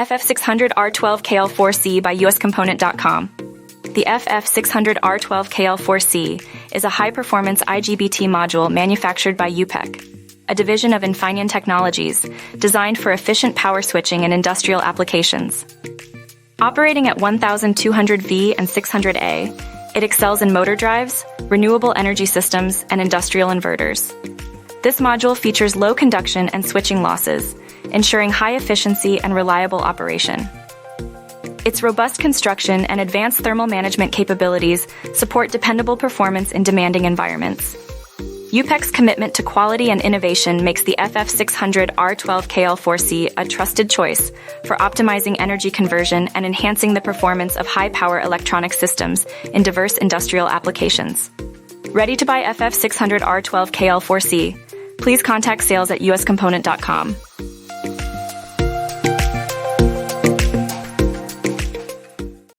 FF600R12KL4C by USComponent.com. The FF600R12KL4C is a high-performance IGBT module manufactured by UPEC, a division of Infineon Technologies, designed for efficient power switching in industrial applications. Operating at 1200V and 600A, it excels in motor drives, renewable energy systems, and industrial inverters. This module features low conduction and switching losses, ensuring high efficiency and reliable operation. Its robust construction and advanced thermal management capabilities support dependable performance in demanding environments. UPEC's commitment to quality and innovation makes the FF600R12KL4C a trusted choice for optimizing energy conversion and enhancing the performance of high-power electronic systems in diverse industrial applications. Ready to buy FF600R12KL4C? Please contact sales at USComponent.com.